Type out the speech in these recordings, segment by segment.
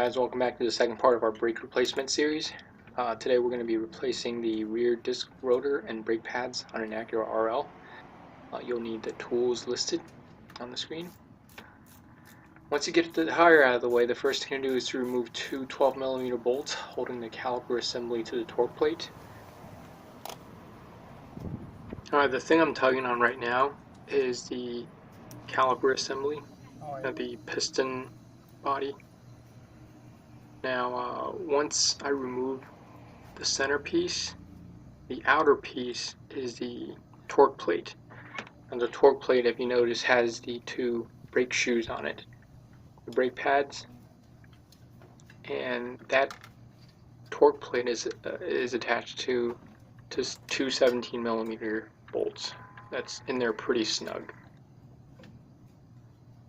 guys, welcome back to the second part of our brake replacement series. Today we're going to be replacing the rear disc rotor and brake pads on an Acura RL. You'll need the tools listed on the screen. Once you get the tire out of the way, the first thing to do is to remove two 12mm bolts holding the caliper assembly to the torque plate. The thing I'm tugging on right now is the caliper assembly, the piston body. Now, once I remove the center piece, the outer piece is the torque plate. And the torque plate, if you notice, has the two brake shoes on it, the brake pads, and that torque plate is attached to two 17mm bolts. That's in there pretty snug.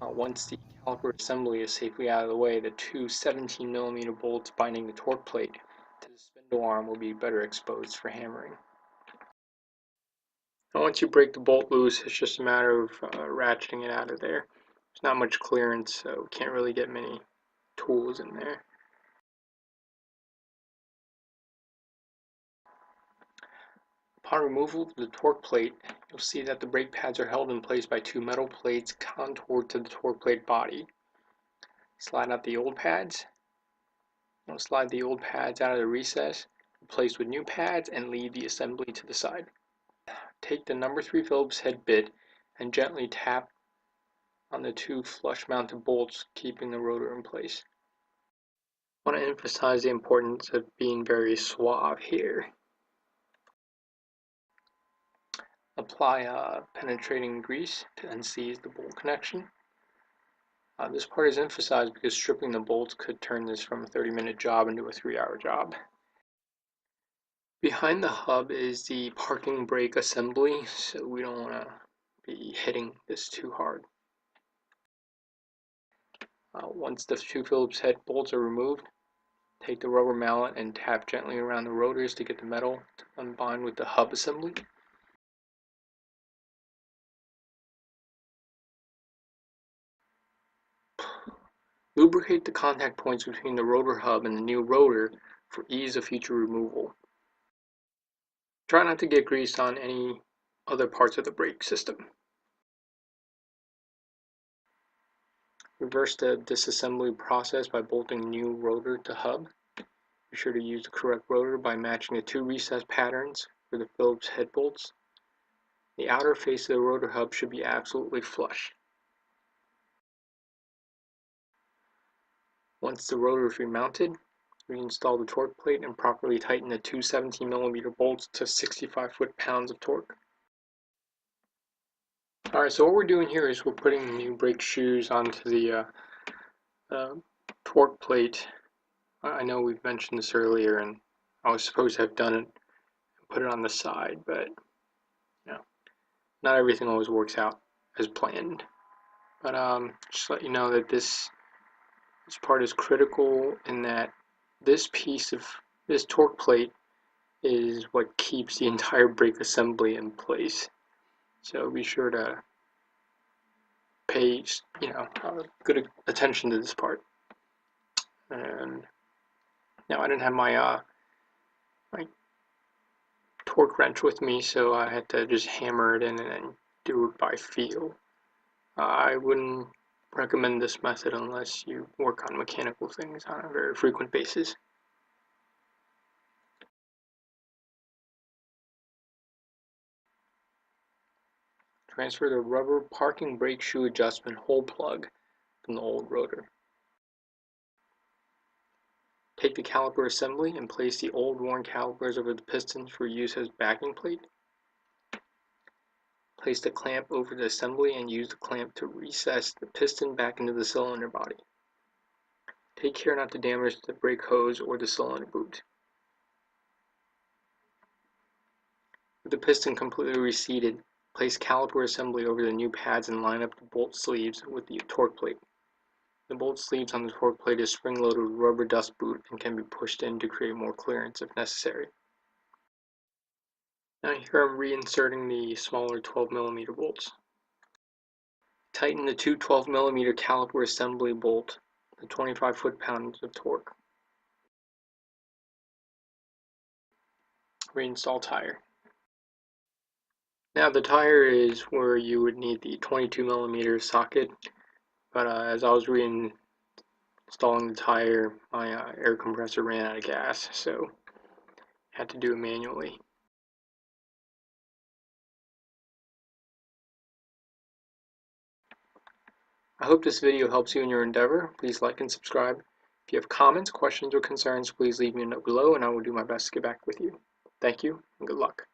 Once the caliper assembly is safely out of the way, the two 17mm bolts binding the torque plate to the spindle arm will be better exposed for hammering. And once you break the bolt loose, it's just a matter of ratcheting it out of there. There's not much clearance, so can't really get many tools in there. Upon removal of the torque plate, you'll see that the brake pads are held in place by two metal plates contoured to the torque plate body. Slide out the old pads. You'll slide the old pads out of the recess, replace with new pads, and leave the assembly to the side. Take the number 3 Phillips head bit and gently tap on the two flush mounted bolts, keeping the rotor in place. I want to emphasize the importance of being very suave here. Apply penetrating grease to unseize the bolt connection. This part is emphasized because stripping the bolts could turn this from a 30-minute job into a 3-hour job. Behind the hub is the parking brake assembly, so we don't want to be hitting this too hard. Once the two Phillips head bolts are removed, take the rubber mallet and tap gently around the rotors to get the metal to unbind with the hub assembly. Lubricate the contact points between the rotor hub and the new rotor for ease of future removal. Try not to get grease on any other parts of the brake system. Reverse the disassembly process by bolting new rotor to hub. Be sure to use the correct rotor by matching the two recess patterns for the Phillips head bolts. The outer face of the rotor hub should be absolutely flush. Once the rotor is remounted, reinstall the torque plate and properly tighten the two 17mm bolts to 65 foot-pounds of torque. Alright, so what we're doing here is we're putting the new brake shoes onto the torque plate. I know we've mentioned this earlier, and I was supposed to have done it and put it on the side, but you know, not everything always works out as planned. But just to let you know that this part is critical in that this piece of this torque plate is what keeps the entire brake assembly in place. So be sure to pay good attention to this part. And now I didn't have my my torque wrench with me, so I had to just hammer it in and then do it by feel. I wouldn't recommend this method unless you work on mechanical things on a very frequent basis. Transfer the rubber parking brake shoe adjustment hole plug from the old rotor. Take the caliper assembly and place the old worn calipers over the pistons for use as backing plate. Place the clamp over the assembly and use the clamp to recess the piston back into the cylinder body. Take care not to damage the brake hose or the cylinder boot. With the piston completely reseated, place caliper assembly over the new pads and line up the bolt sleeves with the torque plate. The bolt sleeves on the torque plate is spring-loaded with rubber dust boot and can be pushed in to create more clearance if necessary. Now here I'm reinserting the smaller 12mm bolts. Tighten the two 12mm caliper assembly bolt the 25 foot-pounds of torque. Reinstall tire. Now the tire is where you would need the 22mm socket, but as I was reinstalling the tire, my air compressor ran out of gas, so I had to do it manually. I hope this video helps you in your endeavor. Please like and subscribe. If you have comments, questions, or concerns, please leave me a note below and I will do my best to get back with you. Thank you and good luck.